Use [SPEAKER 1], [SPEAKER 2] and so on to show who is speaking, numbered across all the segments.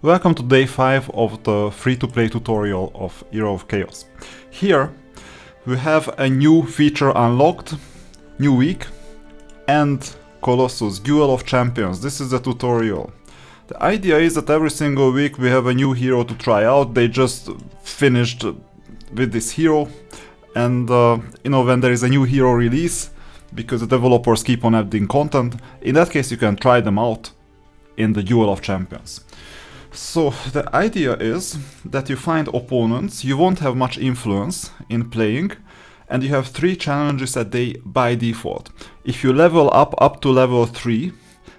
[SPEAKER 1] Welcome to day 5 of the free-to-play tutorial of Era of Chaos. Here we have a new feature unlocked, new week, and Colossus Duel of Champions. This is the tutorial. The idea is that every single week we have a new hero to try out. They just finished with this hero, and when there is a new hero release, because the developers keep on adding content, in that case you can try them out in the Duel of Champions. So the idea is that you find opponents you won't have much influence in playing, and you have 3 challenges a day by default. If you level up to level 3,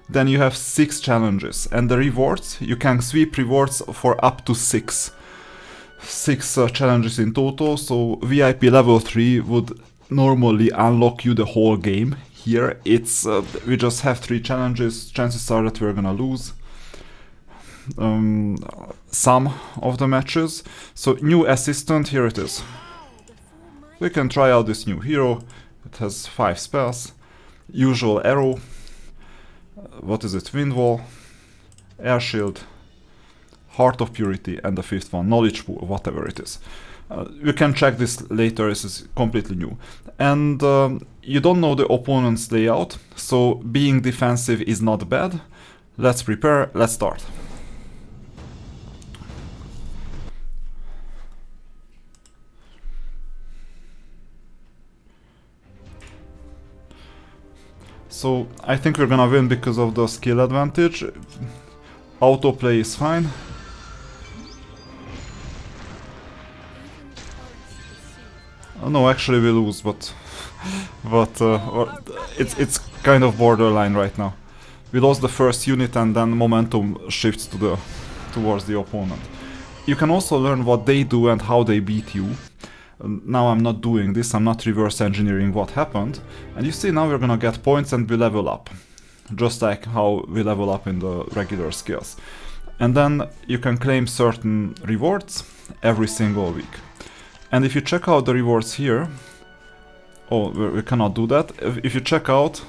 [SPEAKER 1] then you have 6 challenges, and the rewards, you can sweep rewards for up to 6 challenges in total. So VIP level 3 would normally unlock you the whole game. Here it's we just have 3 challenges. Chances are that we're gonna lose some of the matches. So new assistant, here it is. We can try out this new hero. It has 5 spells. Usual arrow. What is it? Wind wall, air shield, heart of purity, and the 5th one, knowledge pool, whatever it is. You can check this later. This is completely new. And you don't know the opponent's layout, so being defensive is not bad. Let's prepare, let's start. So I think we're gonna win because of the skill advantage. Autoplay is fine. No, actually we lose, but it's kind of borderline right now. We lost the first unit, and then momentum shifts towards the opponent. You can also learn what they do and how they beat you. Now I'm not doing this, I'm not reverse engineering what happened. And you see, now we're gonna get points and we level up. Just like how we level up in the regular skills. And then you can claim certain rewards every single week. And if you check out the rewards here... Oh, we cannot do that. If you check out...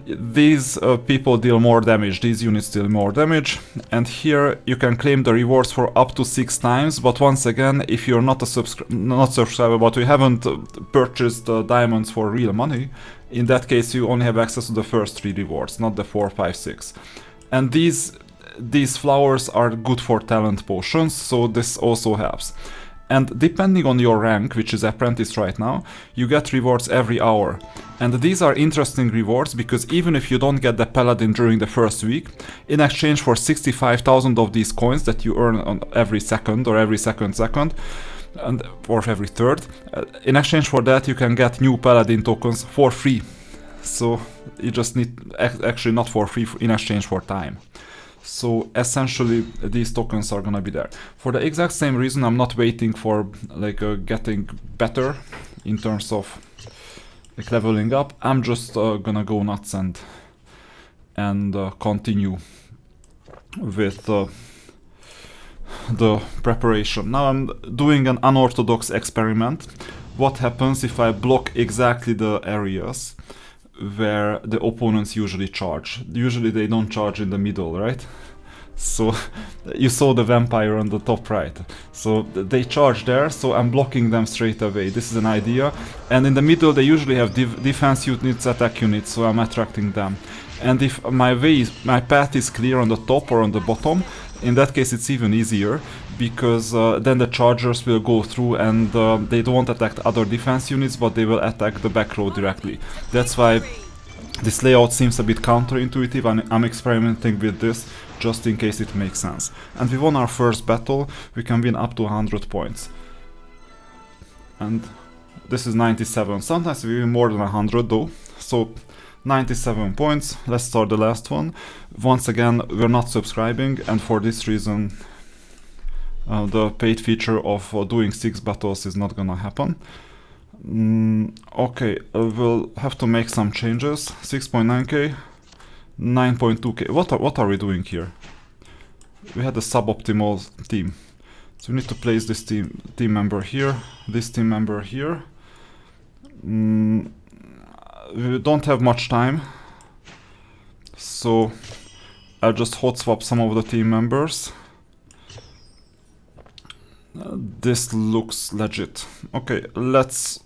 [SPEAKER 1] These people deal more damage, these units deal more damage, and here you can claim the rewards for up to 6 times, but once again, if you're not a subscriber, but you haven't purchased diamonds for real money, in that case you only have access to the first 3 rewards, not the 4, 5, 6. And these flowers are good for talent potions, so this also helps. And depending on your rank, which is apprentice right now, you get rewards every hour. And these are interesting rewards because even if you don't get the paladin during the first week, in exchange for 65,000 of these coins that you earn on every second or every second, and or every third, in exchange for that you can get new paladin tokens for free. So you just need, actually not for free, in exchange for time. So essentially these tokens are gonna be there. For the exact same reason, I'm not waiting for getting better in terms of leveling up. I'm just gonna go nuts and continue with the preparation. Now I'm doing an unorthodox experiment. What happens if I block exactly the areas where the opponents usually charge? Usually they don't charge in the middle, right? So you saw the vampire on the top right. So they charge there, so I'm blocking them straight away. This is an idea. And in the middle they usually have defense units, attack units, so I'm attracting them. And if my path is clear on the top or on the bottom, in that case it's even easier, because then the chargers will go through and they don't attack other defense units, but they will attack the back row directly. That's why this layout seems a bit counterintuitive, and I'm experimenting with this just in case it makes sense. And we won our first battle. We can win up to 100 points. And this is 97. Sometimes we win more than 100 though. So 97 points. Let's start the last one. Once again, we're not subscribing, and for this reason the paid feature of doing 6 battles is not gonna happen. Okay, we'll have to make some changes. 6.9k, 9.2k. What are we doing here? We had a suboptimal team. So we need to place this team member here, this team member here. We don't have much time, so I'll just hot swap some of the team members. This looks legit. Okay, let's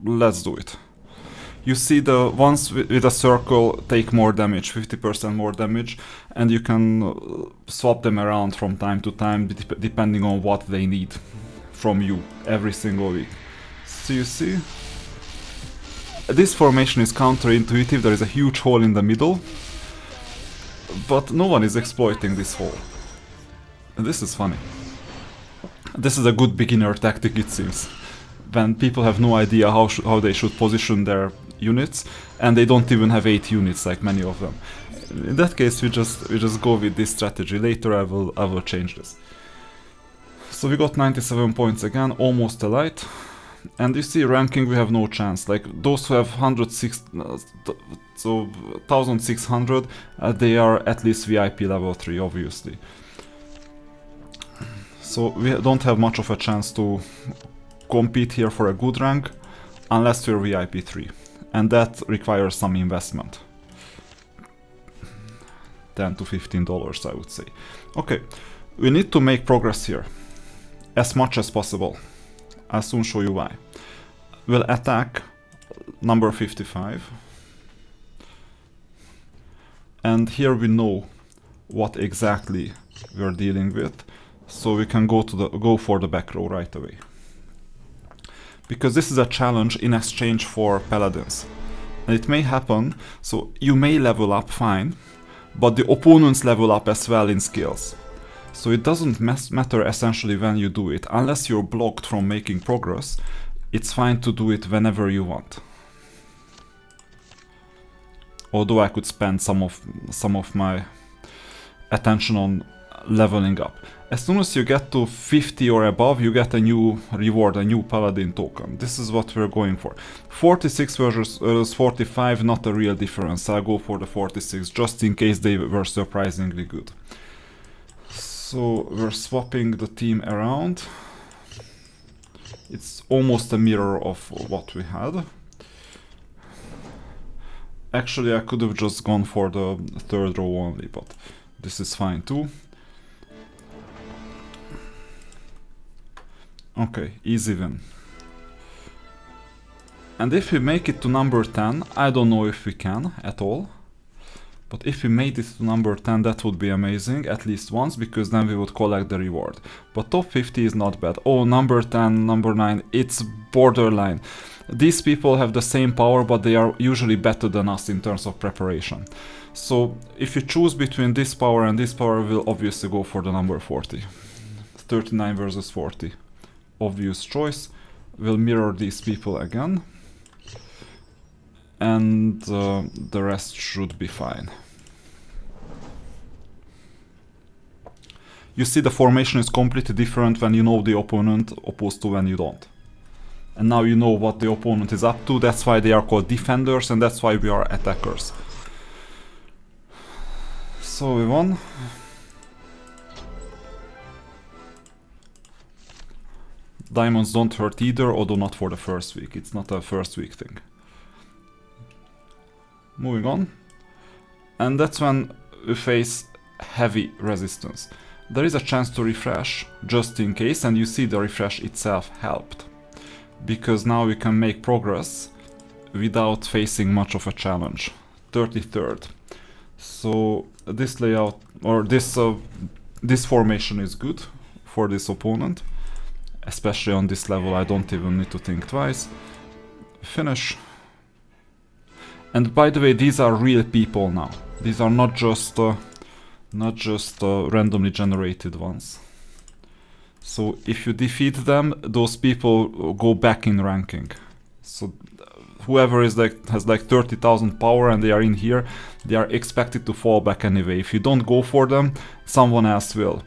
[SPEAKER 1] do it. You see the ones with a circle take more damage, 50% more damage, and you can swap them around from time to time depending on what they need from you every single week. So you see, this formation is counterintuitive. There is a huge hole in the middle, but no one is exploiting this hole. And this is funny. This is a good beginner tactic, it seems, when people have no idea how they should position their units, and they don't even have 8 units like many of them. In that case, we just go with this strategy. Later I will change this. So we got 97 points again, almost a light. And you see, ranking we have no chance. Like those who have 1600, they are at least VIP level 3, obviously. So we don't have much of a chance to compete here for a good rank unless we're VIP 3. And that requires some investment. $10 to $15, I would say. Okay, we need to make progress here as much as possible. I'll soon show you why. We'll attack number 55. And here we know what exactly we're dealing with, so we can go for the back row right away. Because this is a challenge in exchange for paladins. And it may happen, so you may level up fine, but the opponents level up as well in skills. So it doesn't matter essentially when you do it. Unless you're blocked from making progress, it's fine to do it whenever you want. Although I could spend some of my attention on leveling up. As soon as you get to 50 or above, you get a new reward, a new paladin token. This is what we're going for. 46 versus 45, not a real difference. I'll go for the 46 just in case they were surprisingly good. So we're swapping the team around. It's almost a mirror of what we had. Actually, I could have just gone for the third row only, but this is fine too. Okay, easy win. And if we make it to number 10, I don't know if we can at all. But if we made it to number 10, that would be amazing, at least once, because then we would collect the reward. But top 50 is not bad. Oh, number 10, number 9, it's borderline. These people have the same power, but they are usually better than us in terms of preparation. So if you choose between this power and this power, we'll obviously go for the number 40. 39 versus 40. Obvious choice. We'll mirror these people again. And the rest should be fine. You see, the formation is completely different when you know the opponent opposed to when you don't. And now you know what the opponent is up to. That's why they are called defenders, and that's why we are attackers. So we won. Diamonds don't hurt either, although not for the first week. It's not a first week thing. Moving on. And that's when we face heavy resistance. There is a chance to refresh, just in case, and you see the refresh itself helped. Because now we can make progress without facing much of a challenge. 33rd. So this layout, or this formation is good for this opponent. Especially on this level, I don't even need to think twice. Finish. And by the way, these are real people now. These are not just randomly generated ones. So if you defeat them, those people go back in ranking. So whoever is has like 30,000 power and they are in here, they are expected to fall back anyway. If you don't go for them, someone else will.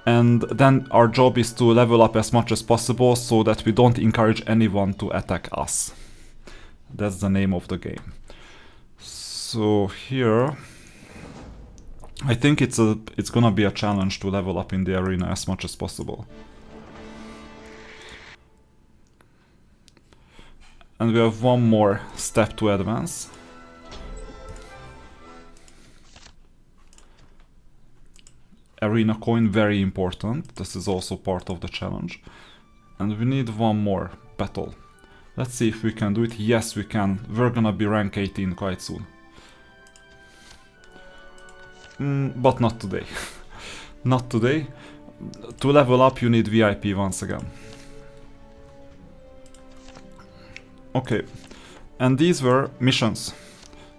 [SPEAKER 1] And then our job is to level up as much as possible so that we don't encourage anyone to attack us. That's the name of the game. So here, I think it's gonna be a challenge to level up in the arena as much as possible. And we have one more step to advance. arena coin, very important. This is also part of the challenge. And we need one more battle. Let's see if we can do it. Yes, we can. We're gonna be rank 18 quite soon. But not today. Not today. To level up, you need VIP once again. Okay. And these were missions.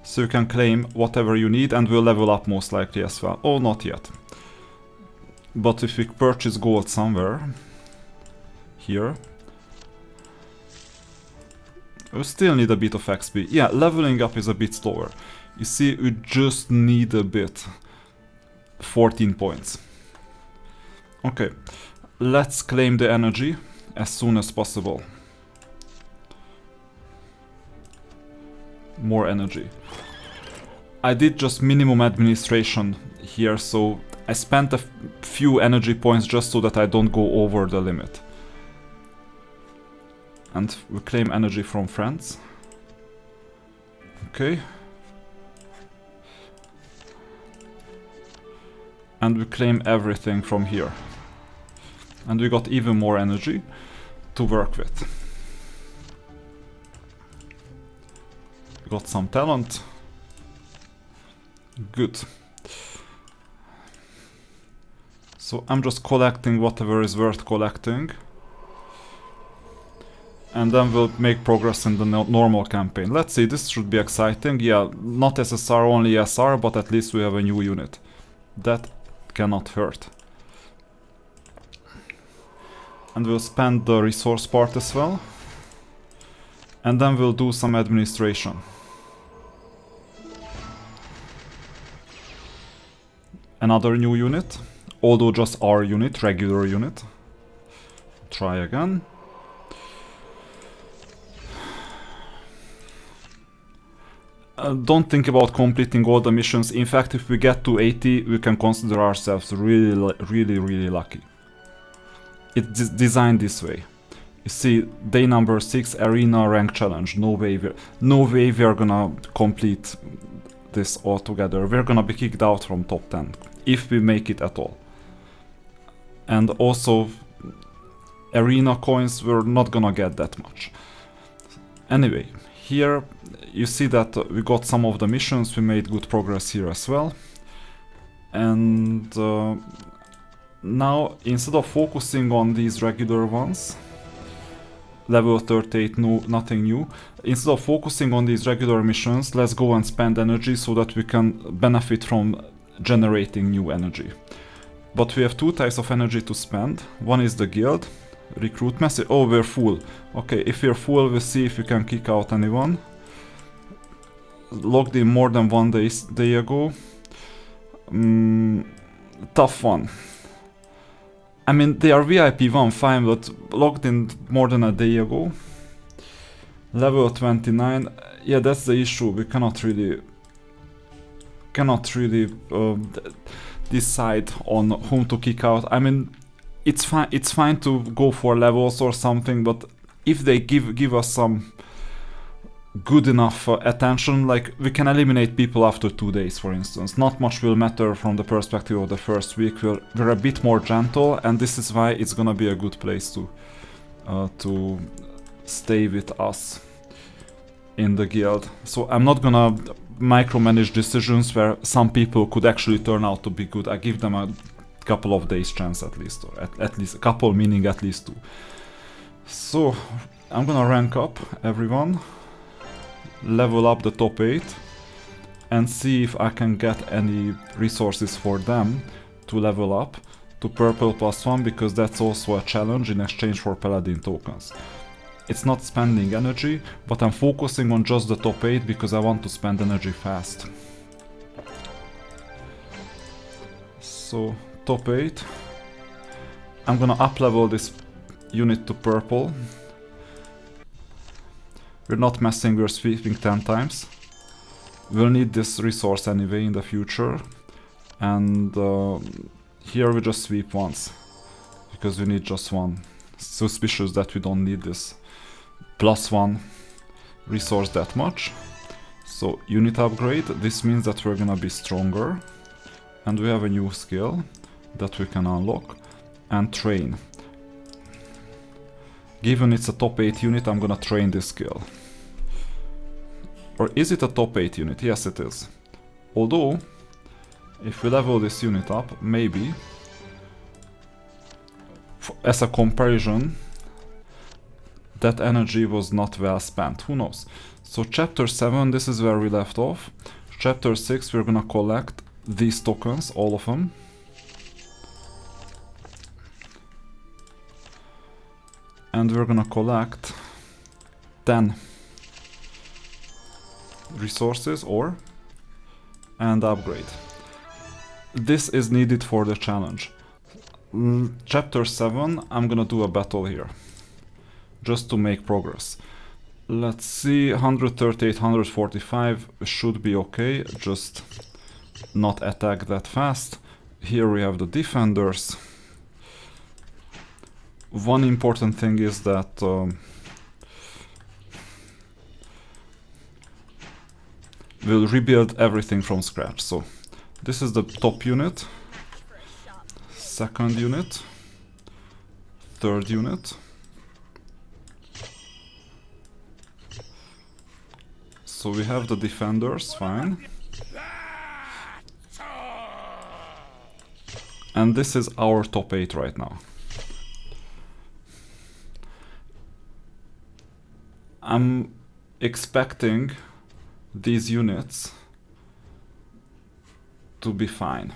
[SPEAKER 1] So you can claim whatever you need and we'll level up most likely as well. Oh, not yet. But if we purchase gold somewhere, here, we still need a bit of XP. Yeah, leveling up is a bit slower. You see, we just need a bit. 14 points. Okay, let's claim the energy as soon as possible. More energy. I did just minimum administration here, so I spent a few energy points just so that I don't go over the limit. And we claim energy from friends. Okay. And we claim everything from here. And we got even more energy to work with. We got some talent. Good. So I'm just collecting whatever is worth collecting. And then we'll make progress in the normal campaign. Let's see, this should be exciting. Yeah, not SSR, only SR, but at least we have a new unit. That cannot hurt. And we'll spend the resource part as well. And then we'll do some administration. Another new unit, although just our unit, regular unit. Try again. Don't think about completing all the missions. In fact, if we get to 80, we can consider ourselves really lucky. It's designed this way. You see, day number 6, arena rank challenge. No way we're gonna complete this all together. We're gonna be kicked out from top 10 if we make it at all. And also, arena coins, we're not gonna get that much. Anyway, here you see that we got some of the missions. We made good progress here as well. And now, instead of focusing on these regular ones, level 38, no, nothing new. Instead of focusing on these regular missions, let's go and spend energy so that we can benefit from generating new energy. But we have two types of energy to spend. One is the guild, recruit message. Oh, we're full. Okay, if we're full, we'll see if we can kick out anyone. Logged in more than one day ago. Tough one. I mean, they are VIP 1, fine, but logged in more than a day ago. Level 29. Yeah, that's the issue. We cannot really decide on whom to kick out. I mean, it's fine to go for levels or something, but if they give us some good enough attention, like we can eliminate people after 2 days, for instance. Not much will matter from the perspective of the first week. We're a bit more gentle, and this is why it's gonna be a good place to stay with us in the guild. So I'm not gonna micromanage decisions where some people could actually turn out to be good. I give them a couple of days chance at least, or at least a couple, meaning at least 2. So I'm gonna rank up everyone, level up the top 8, and see if I can get any resources for them to level up to purple +1, because that's also a challenge in exchange for paladin tokens. It's not spending energy, but I'm focusing on just the top 8 because I want to spend energy fast. So, top 8. I'm gonna up level this unit to purple. We're not messing, we're sweeping 10 times. We'll need this resource anyway in the future. And here we just sweep once, because we need just one. Suspicious that we don't need this +1 resource that much. So unit upgrade, this means that we're gonna be stronger. And we have a new skill, that we can unlock. And train. Given it's a top 8 unit, I'm gonna train this skill. Or is it a top 8 unit? Yes, it is. Although, if we level this unit up, maybe, as a comparison, that energy was not well spent. Who knows? So chapter 7, this is where we left off. Chapter 6, we're gonna collect these tokens, all of them. And we're gonna collect 10 resources ore and upgrade. This is needed for the challenge. Chapter 7, I'm gonna do a battle here, just to make progress. Let's see, 138, 145 should be okay, just not attack that fast. Here we have the defenders. One important thing is that we'll rebuild everything from scratch. So this is the top unit, second unit, third unit. So we have the defenders, fine. And this is our top 8 right now. I'm expecting these units to be fine.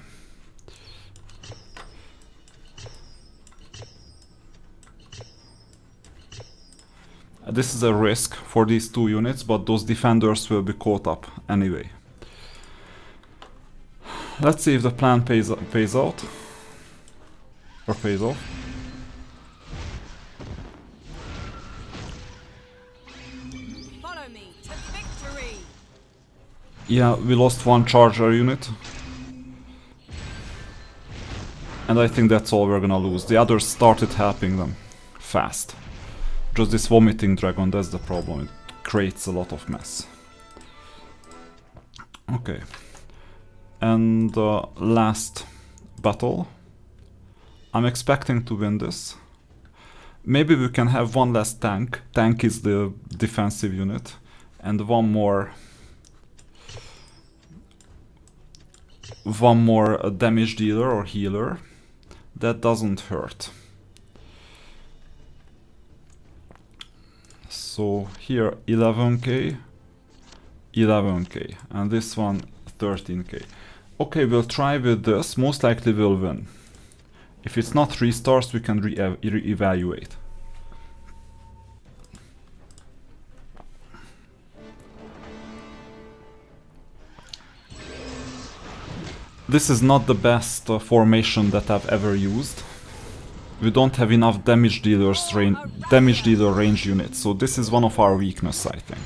[SPEAKER 1] This is a risk for these 2 units, but those defenders will be caught up anyway. Let's see if the plan pays out or pays off. Yeah, we lost 1 charger unit. And I think that's all we're gonna lose. The others started helping them fast. Just this vomiting dragon, that's the problem. It creates a lot of mess. Okay. And last battle. I'm expecting to win this. Maybe we can have one less tank. Tank is the defensive unit. And one more damage dealer or healer. That doesn't hurt. So here 11k, 11k, and this one 13k. Okay, we'll try with this. Most likely we'll win. If it's not 3 stars, we can re-evaluate. This is not the best formation that I've ever used. We don't have enough damage dealer range units, so this is one of our weaknesses, I think.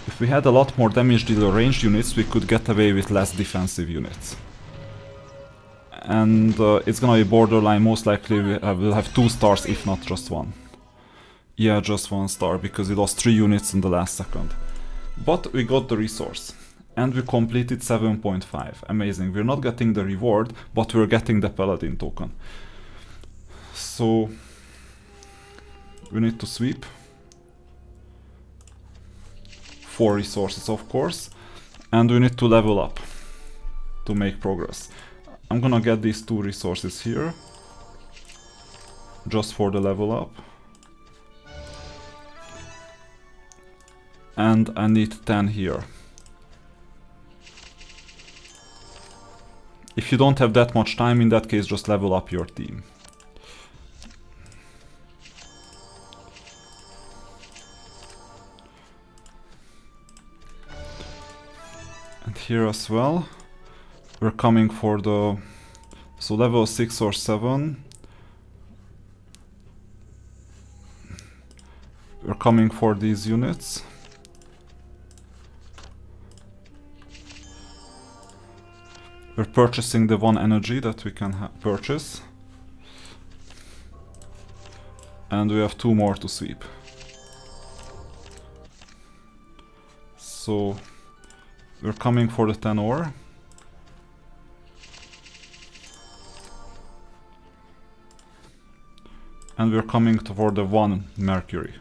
[SPEAKER 1] If we had a lot more damage dealer range units, we could get away with less defensive units. And it's gonna be borderline, most likely we'll have 2 stars, if not just 1. Yeah, just 1 star, because we lost 3 units in the last second. But we got the resource. And we completed 7.5. Amazing. We're not getting the reward, but we're getting the paladin token. So we need to sweep 4 resources, of course, and we need to level up to make progress. I'm gonna get these 2 resources here just for the level up, and I need 10 here. If you don't have that much time, in that case just level up your team. And here as well, we're coming for the... so level 6 or 7. We're coming for these units. We're purchasing the 1 energy that we can purchase. And we have 2 more to sweep. So we're coming for the 10 ore. and we're coming toward the 1 Mercury.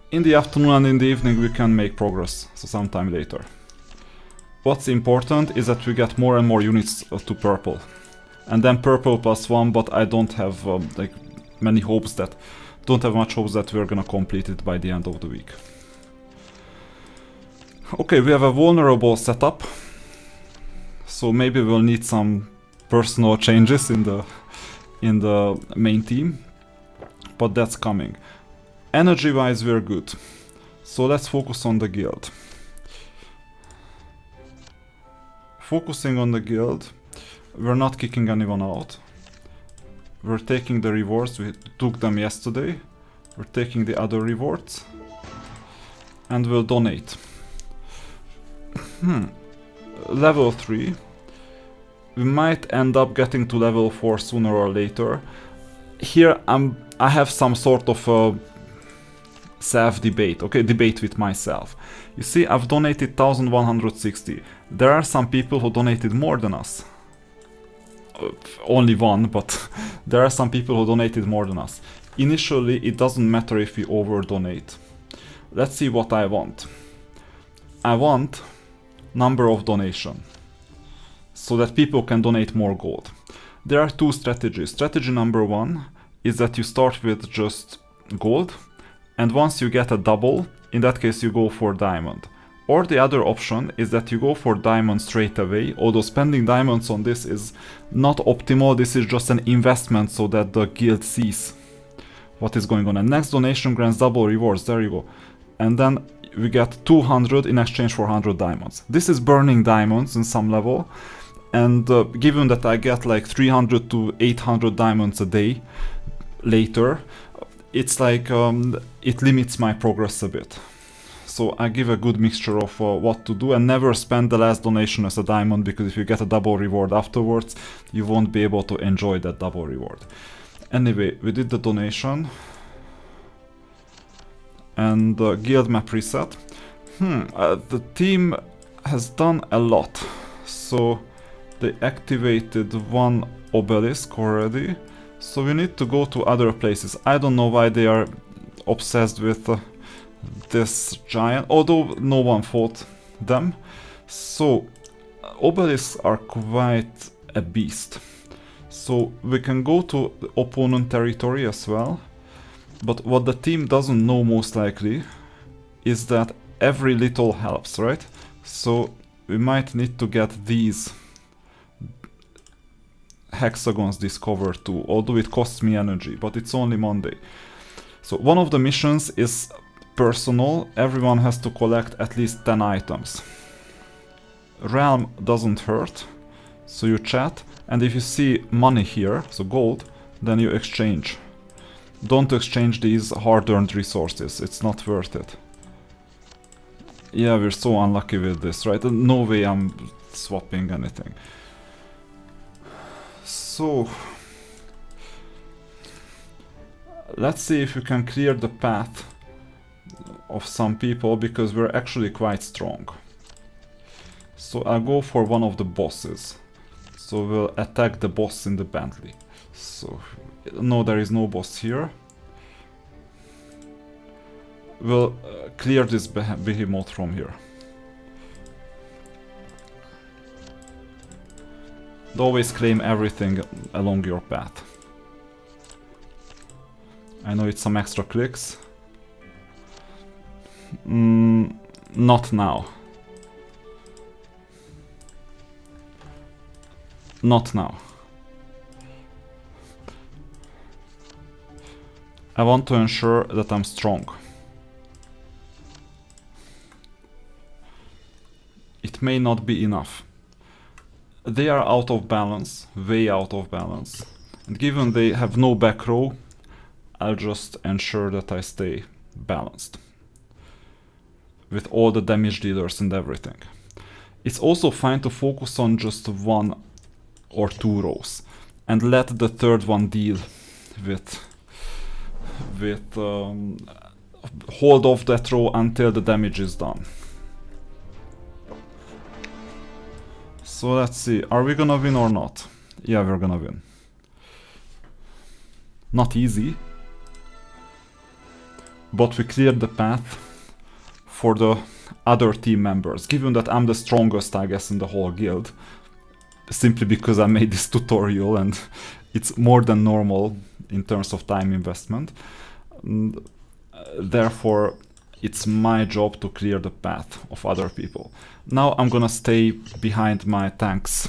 [SPEAKER 1] In the afternoon and in the evening we can make progress, so sometime later. What's important is that we get more and more units to purple. And then purple +1, but I don't have like many hopes that... Don't have much hopes that we're gonna complete it by the end of the week. Okay, we have a vulnerable setup. So maybe we'll need some personal changes in the main team. But that's coming. Energy-wise, we're good. So let's focus on the guild. Focusing on the guild, we're not kicking anyone out. We're taking the rewards, we took them yesterday. We're taking the other rewards. And we'll donate. Level 3. We might end up getting to level 4 sooner or later. Here I have some sort of self-debate, okay, debate with myself. You see, I've donated 1160. There are some people who donated more than us. Only one, but there are some people who donated more than us. Initially, it doesn't matter if we over-donate. Let's see what I want. I want number of donation, so that people can donate more gold. There are 2 strategies. Strategy number 1 is that you start with just gold, and once you get a double, in that case you go for diamond. Or the other option is that you go for diamond straight away, although spending diamonds on this is not optimal. This is just an investment so that the guild sees what is going on. And next donation grants double rewards, there you go. And then we get 200 in exchange for 100 diamonds. This is burning diamonds in some level, and given that I get like 300 to 800 diamonds a day later, it's like it limits my progress a bit. So I give a good mixture of what to do, and never spend the last donation as a diamond, because if you get a double reward afterwards, you won't be able to enjoy that double reward. Anyway, we did the donation. And guild map reset. The team has done a lot. So they activated 1 obelisk already. So we need to go to other places. I don't know why they are obsessed with this giant, although no one fought them. So obelisks are quite a beast. So we can go to the opponent territory as well. But what the team doesn't know most likely is that every little helps, right? So we might need to get these hexagons discovered too, although it costs me energy, but it's only Monday. So one of the missions is personal. Everyone has to collect at least 10 items. Realm doesn't hurt, so you chat, and if you see money here, so gold, then you exchange. Don't exchange these hard-earned resources, it's not worth it. Yeah, we're so unlucky with this, right? No way I'm swapping anything. So... let's see if we can clear the path of some people, because we're actually quite strong. So I'll go for one of the bosses. So we'll attack the boss in the Bentley. So... no, there is no boss here. We'll clear this behemoth from here. Always claim everything along your path. I know it's some extra clicks. Not now. Not now. I want to ensure that I'm strong. It may not be enough. They are out of balance, way out of balance. And given they have no back row, I'll just ensure that I stay balanced. With all the damage dealers and everything. It's also fine to focus on just 1 or 2 rows. And let the third one deal with hold off that row until the damage is done. So let's see, are we gonna win or not? Yeah, we're gonna win. Not easy, but we cleared the path for the other team members, given that I'm the strongest, I guess, in the whole guild, simply because I made this tutorial and it's more than normal in terms of time investment. Therefore, it's my job to clear the path of other people. Now I'm gonna stay behind my tanks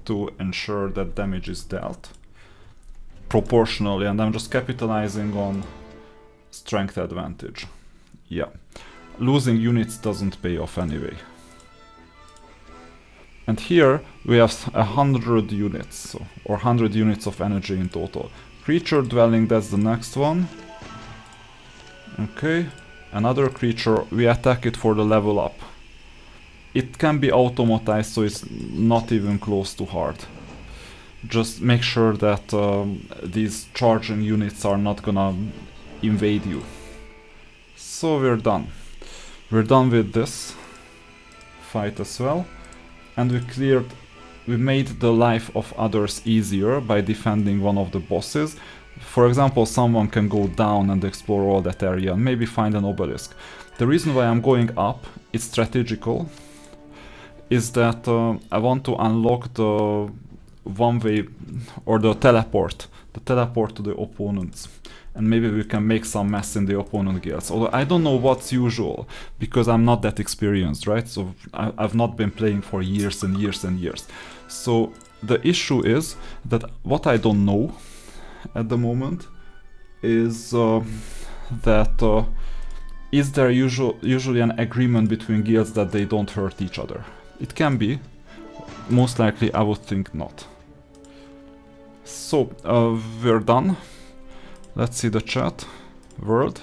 [SPEAKER 1] to ensure that damage is dealt proportionally, and I'm just capitalizing on strength advantage. Yeah, losing units doesn't pay off anyway. And here we have 100 units, or 100 units of energy in total. Creature dwelling, that's the next one. Okay, another creature, we attack it for the level up. It can be automatized, so it's not even close to hard. Just make sure that these charging units are not gonna invade you. So we're done. We're done with this fight as well. And we made the life of others easier by defending one of the bosses. For example, someone can go down and explore all that area and maybe find an obelisk. The reason why I'm going up, it's strategical, is that I want to unlock the one-way or the teleport to the opponents. And maybe we can make some mess in the opponent guilds. Although I don't know what's usual, because I'm not that experienced, right? So I've not been playing for years and years and years. So the issue is that what I don't know at the moment is that is there usually an agreement between guilds that they don't hurt each other? It can be. Most likely I would think not. So we're done. Let's see the chat. World.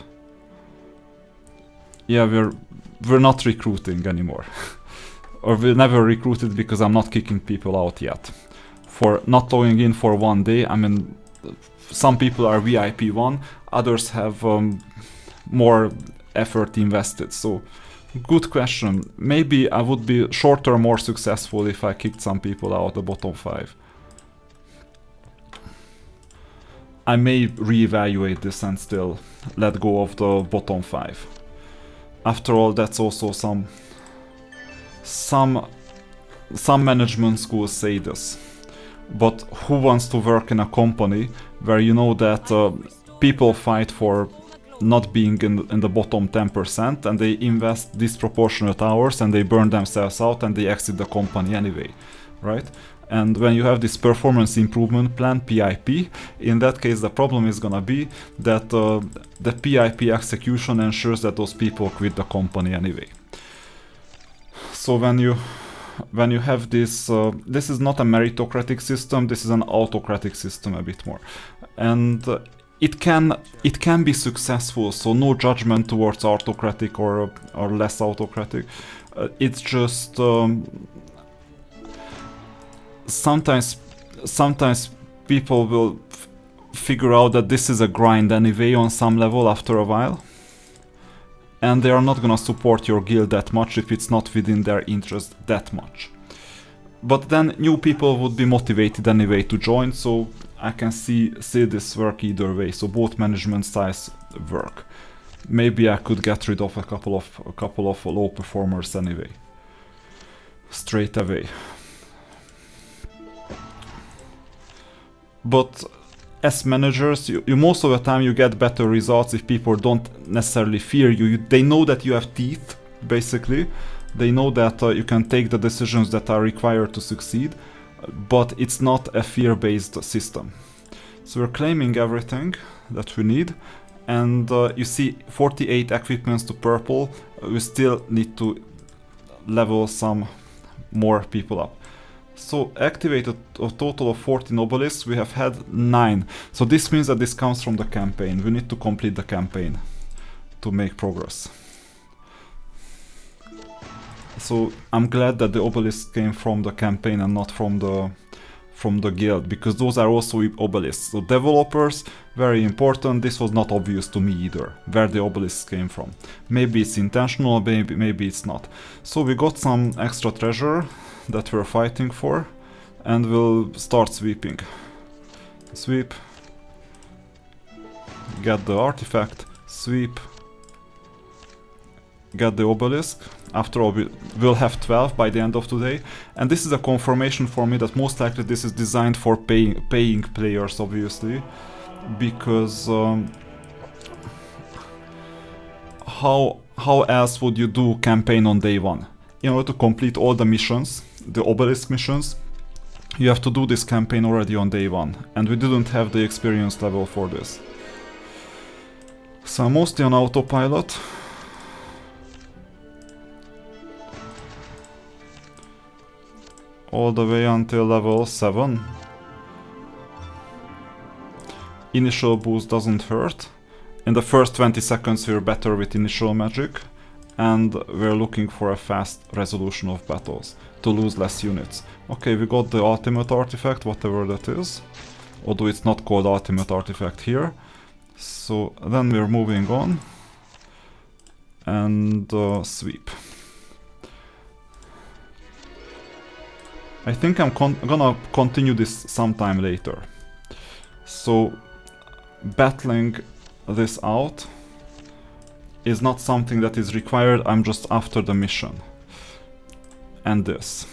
[SPEAKER 1] Yeah, we're not recruiting anymore. Or we never recruited because I'm not kicking people out yet. For not logging in for one day, I mean, some people are VIP 1, others have more effort invested. So, good question. Maybe I would be shorter, more successful if I kicked some people out the bottom 5. I may reevaluate this and still let go of the bottom 5. After all, that's also some management schools say this. But who wants to work in a company where you know that people fight for not being in the bottom 10% and they invest disproportionate hours and they burn themselves out and they exit the company anyway, right? And when you have this performance improvement plan, PIP, in that case the problem is gonna be that the PIP execution ensures that those people quit the company anyway. So when you have this, this is not a meritocratic system, this is an autocratic system a bit more. And it can be successful, so no judgment towards autocratic or less autocratic. It's just sometimes people will figure out that this is a grind anyway on some level after a while, and they are not gonna support your guild that much if it's not within their interest that much. But then new people would be motivated anyway to join, so I can see this work either way. So both management styles work. Maybe I could get rid of a couple of low performers anyway, straight away. But as managers, you most of the time you get better results if people don't necessarily fear you. They know that you have teeth, basically. They know that you can take the decisions that are required to succeed, but it's not a fear-based system. So we're claiming everything that we need, and you see 48 equipments to purple. We still need to level some more people up. So activated a total of 14 obelisks, we have had 9. So this means that this comes from the campaign. We need to complete the campaign to make progress. So I'm glad that the obelisks came from the campaign and not from the guild, because those are also obelisks. So developers, very important. This was not obvious to me either, where the obelisks came from. Maybe it's intentional, maybe it's not. So we got some extra treasure that we're fighting for, and we'll start sweeping. Sweep. Get the artifact. Sweep. Get the obelisk. After all, we'll have 12 by the end of today. And this is a confirmation for me that most likely this is designed for paying players, obviously. Because how else would you do campaign on day one? In order to complete all the missions, the obelisk missions, you have to do this campaign already on day one. And we didn't have the experience level for this. So I'm mostly on autopilot. All the way until level 7. Initial boost doesn't hurt. In the first 20 seconds we're better with initial magic, and we're looking for a fast resolution of battles, to lose less units. Okay, we got the ultimate artifact, whatever that is, although it's not called ultimate artifact here. So then we're moving on, and sweep. I think I'm gonna continue this sometime later. So battling this out is not something that is required, I'm just after the mission. And this.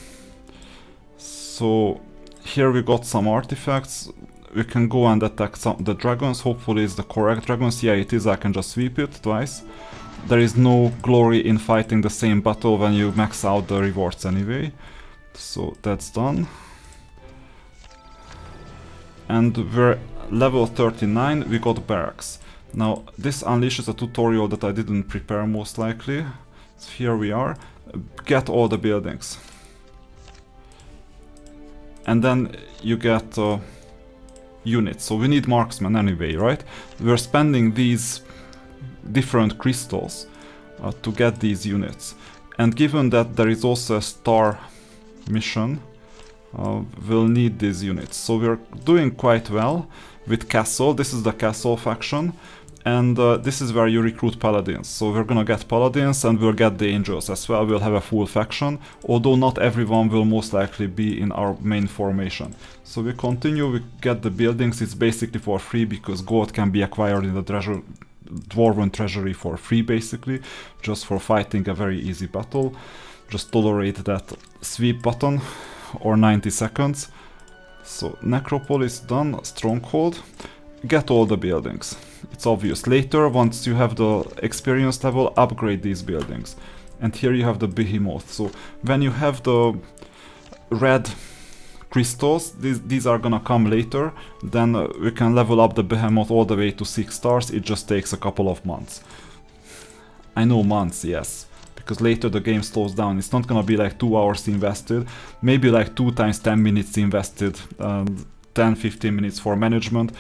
[SPEAKER 1] So here we got some artifacts. We can go and attack the dragons. Hopefully it's the correct dragons. Yeah, it is. I can just sweep it twice. There is no glory in fighting the same battle when you max out the rewards anyway. So that's done. And we're level 39, we got barracks. Now this unleashes a tutorial that I didn't prepare most likely. So here we are. Get all the buildings. And then you get units. So we need marksmen anyway, right? We're spending these different crystals to get these units. And given that there is also a star mission, we'll need these units. So we're doing quite well with Castle. This is the Castle faction, and this is where you recruit paladins. So we're gonna get paladins and we'll get the angels as well. We'll have a full faction, although not everyone will most likely be in our main formation. So we continue, we get the buildings. It's basically for free because gold can be acquired in the Dwarven treasury for free, basically, just for fighting a very easy battle. Just tolerate that sweep button, or 90 seconds. So Necropolis done, Stronghold. Get all the buildings. It's obvious. Later, once you have the experience level, upgrade these buildings. And here you have the Behemoth. So when you have the red crystals, these are gonna come later, then we can level up the Behemoth all the way to 6 stars. It just takes a couple of months. I know, months, yes. Because later the game slows down. It's not gonna be like 2 hours invested, maybe like 2 times 10 minutes invested, 10-15 minutes for management,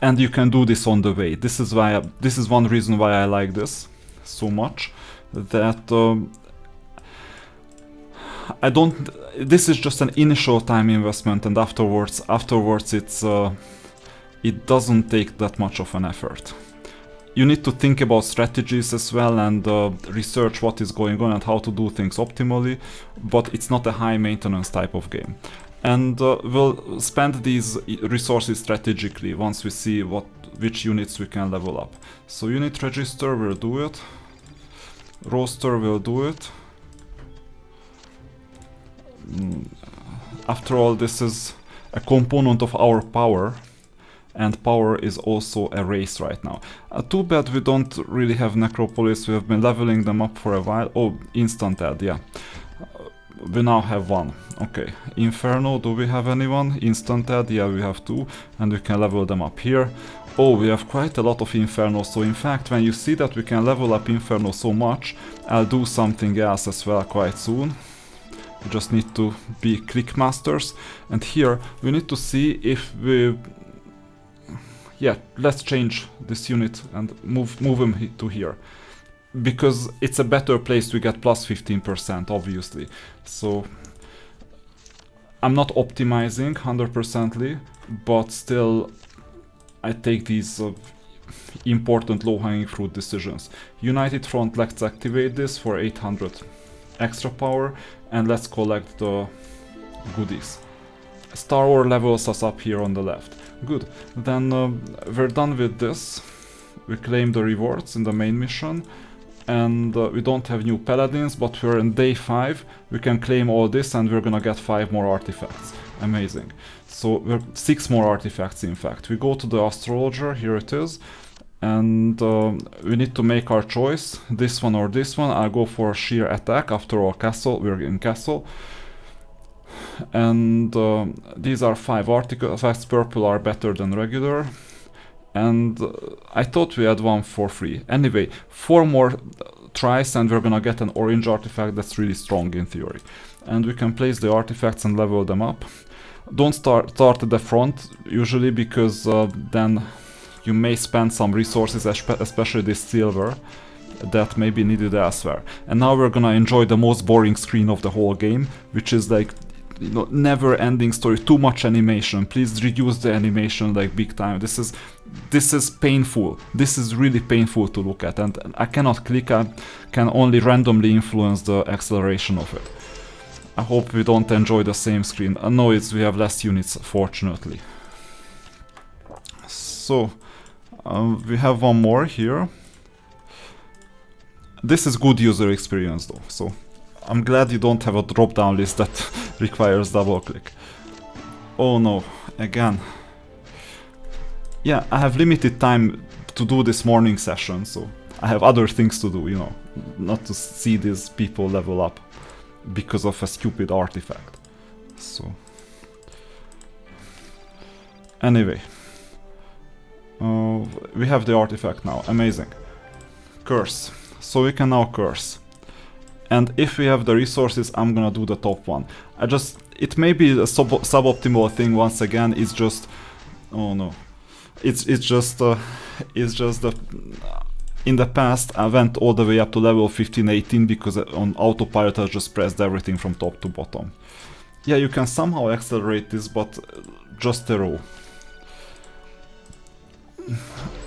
[SPEAKER 1] and you can do this on the way. This is why this is one reason why I like this so much. That I don't. This is just an initial time investment, and afterwards it doesn't take that much of an effort. You need to think about strategies as well and research what is going on and how to do things optimally, but it's not a high maintenance type of game. And we'll spend these resources strategically once we see which units we can level up. So unit register will do it, roster will do it. After all, this is a component of our power, and power is also a race right now. Too bad we don't really have Necropolis. We have been leveling them up for a while. Oh, instant add, yeah. We now have 1. Okay, Inferno, do we have anyone? Instant add, yeah, we have 2, and we can level them up here. Oh, we have quite a lot of Inferno, so in fact, when you see that we can level up Inferno so much, I'll do something else as well quite soon. We just need to be click masters, and here we need to see if we... Yeah, let's change this unit and move him to here. Because it's a better place to get plus 15%, obviously. So I'm not optimizing 100%ly, but still I take these important low-hanging fruit decisions. United Front, let's activate this for 800 extra power, and let's collect the goodies. Star Wars levels us up here on the left. Good. Then we're done with this. We claim the rewards in the main mission. And we don't have new paladins, but we're in day 5. We can claim all this and we're gonna get 5 more artifacts. Amazing. So we're 6 more artifacts in fact. We go to the astrologer, here it is. And we need to make our choice, this one or this one. I'll go for sheer attack, after all castle, we're in castle. And these are 5 artifacts, purple are better than regular. And I thought we had one for free. Anyway, 4 more tries and we're gonna get an orange artifact that's really strong in theory. And we can place the artifacts and level them up. Don't start at the front usually, because then you may spend some resources, especially this silver, that may be needed elsewhere. And now we're gonna enjoy the most boring screen of the whole game, which is like, you know, never-ending story, too much animation. Please reduce the animation like big time. This is painful. This is really painful to look at, and I cannot click. I can only randomly influence the acceleration of it. I hope we don't enjoy the same screen. No, we have less units, fortunately. So we have one more here. This is good user experience though, so I'm glad you don't have a drop-down list that requires double-click. Oh no, again. Yeah, I have limited time to do this morning session, so I have other things to do, you know, not to see these people level up because of a stupid artifact. So anyway, we have the artifact now. Amazing. Curse. So we can now curse. And if we have the resources, I'm gonna do the top one. It may be a suboptimal thing once again. It's just, oh no, it's just the. In the past, I went all the way up to level 15-18 because on autopilot I just pressed everything from top to bottom. Yeah, you can somehow accelerate this, but just a row.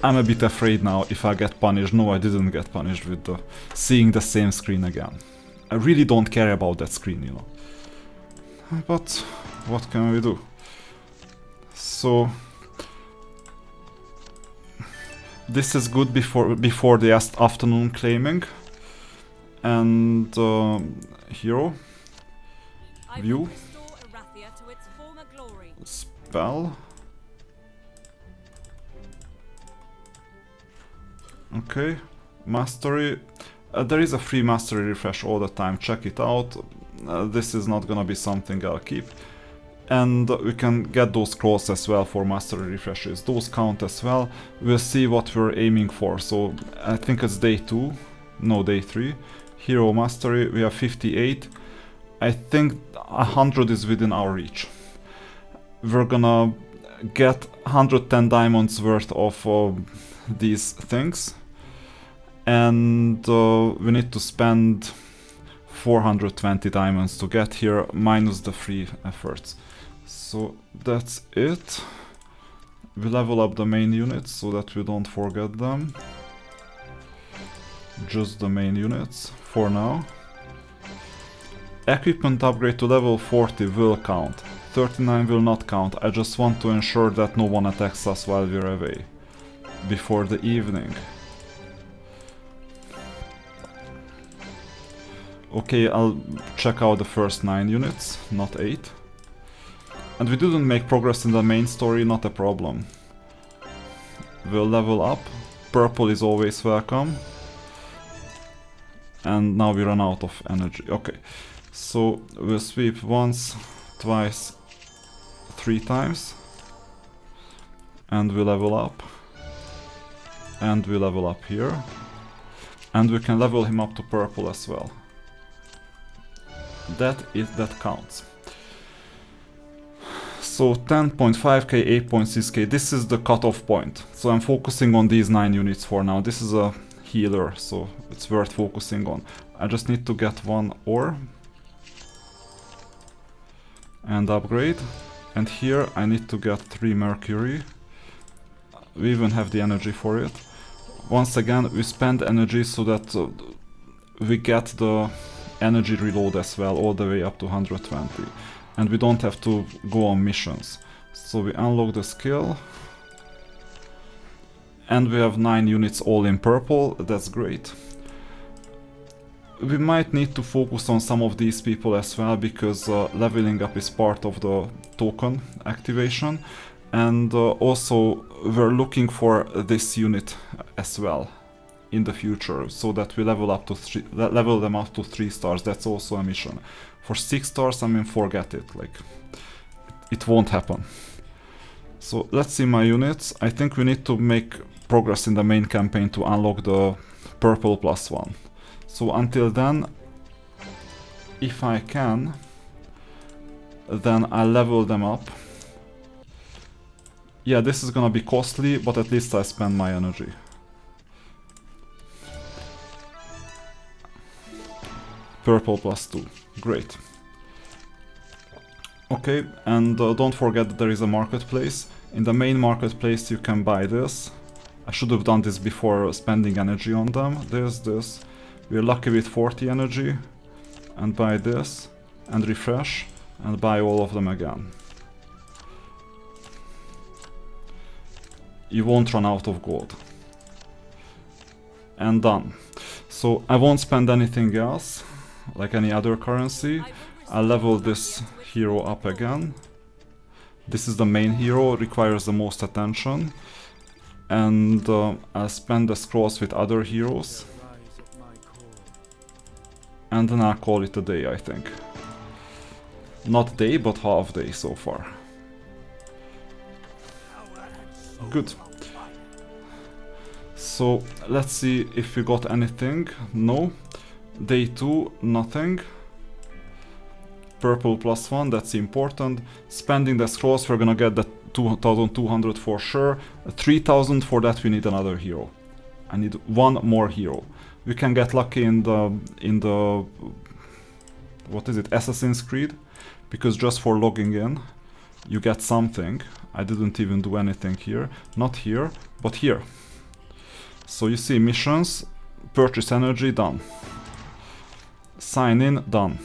[SPEAKER 1] I'm a bit afraid now if I get punished. No, I didn't get punished with seeing the same screen again. I really don't care about that screen, you know. But what can we do? So this is good before the afternoon claiming. And hero view spell. Okay, mastery. There is a free mastery refresh all the time, check it out. This is not gonna be something I'll keep. And we can get those scrolls as well for mastery refreshes. Those count as well. We'll see what we're aiming for. So I think it's day 2, no, day 3. Hero mastery, we have 58. I think 100 is within our reach. We're gonna get 110 diamonds worth of these things. And we need to spend 420 diamonds to get here, minus the free efforts. So that's it. We level up the main units so that we don't forget them. Just the main units for now. Equipment upgrade to level 40 will count. 39 will not count. I just want to ensure that no one attacks us while we're away. Before the evening. Okay, I'll check out the first 9 units, not 8. And we didn't make progress in the main story, not a problem. We'll level up. Purple is always welcome. And now we run out of energy. Okay, so we'll sweep once, twice, 3 times. And we level up. And we level up here. And we can level him up to purple as well. That counts. So 10.5k, 8.6k, this is the cutoff point. So I'm focusing on these 9 units for now. This is a healer, so it's worth focusing on. I just need to get 1 ore. And upgrade. And here I need to get 3 mercury. We even have the energy for it. Once again, we spend energy so that we get the energy reload as well, all the way up to 120. and we don't have to go on missions. So we unlock the skill, and we have 9 units all in purple. That's great. We might need to focus on some of these people as well, because leveling up is part of the token activation, and also we're looking for this unit as well in the future, so that we level them up to 3 stars. That's also a mission. For 6 stars, I mean, forget it, like it won't happen. So let's see my units. I think we need to make progress in the main campaign to unlock the purple +1. So until then, if I can, then I'll level them up. Yeah, this is gonna be costly, but at least I spend my energy. Purple +2, great. Okay, and don't forget that there is a marketplace. In the main marketplace you can buy this. I should have done this before spending energy on them. There's this. We're lucky with 40 energy, and buy this, and refresh, and buy all of them again. You won't run out of gold. And done. So I won't spend anything else, like any other currency. I'll level this hero up again. This is the main hero, requires the most attention. And I'll spend the scrolls with other heroes. And then I'll call it a day, I think. Not day, but half day so far. Good. So let's see if we got anything. No. Day 2, nothing. Purple +1, that's important. Spending the scrolls, we're gonna get the 2200 for sure. 3000, for that we need another hero. I need one more hero. We can get lucky in the what is it, Assassin's Creed, because just for logging in you get something. I didn't even do anything here, not here, but here. So you see, missions, purchase energy, done. Sign in, done.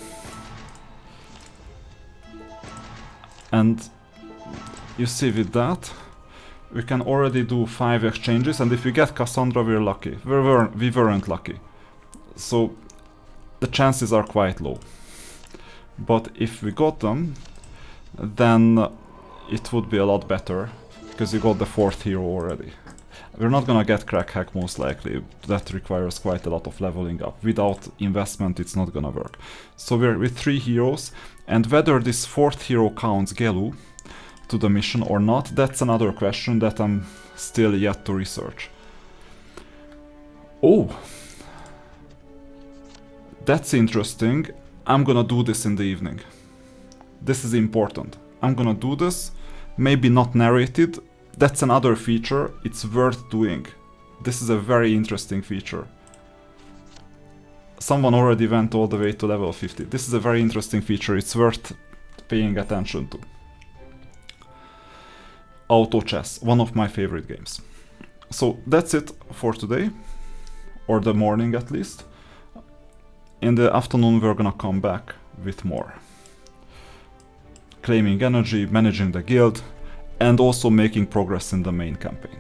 [SPEAKER 1] And you see, with that we can already do 5 exchanges, and if we get Cassandra, we're lucky. We weren't lucky. So the chances are quite low. But if we got them, then it would be a lot better, because you got the 4th hero already. We're not gonna get Crack Hack most likely. That requires quite a lot of leveling up. Without investment, it's not gonna work. So we're with 3 heroes, and whether this 4th hero counts Gelu to the mission or not, that's another question that I'm still yet to research. Oh! That's interesting. I'm gonna do this in the evening. This is important. I'm gonna do this, maybe not narrated. That's another feature, it's worth doing. This is a very interesting feature. Someone already went all the way to level 50. This is a very interesting feature, it's worth paying attention to. Auto chess, one of my favorite games. So that's it for today, or the morning at least. In the afternoon we're gonna come back with more. Claiming energy, managing the guild, and also making progress in the main campaign.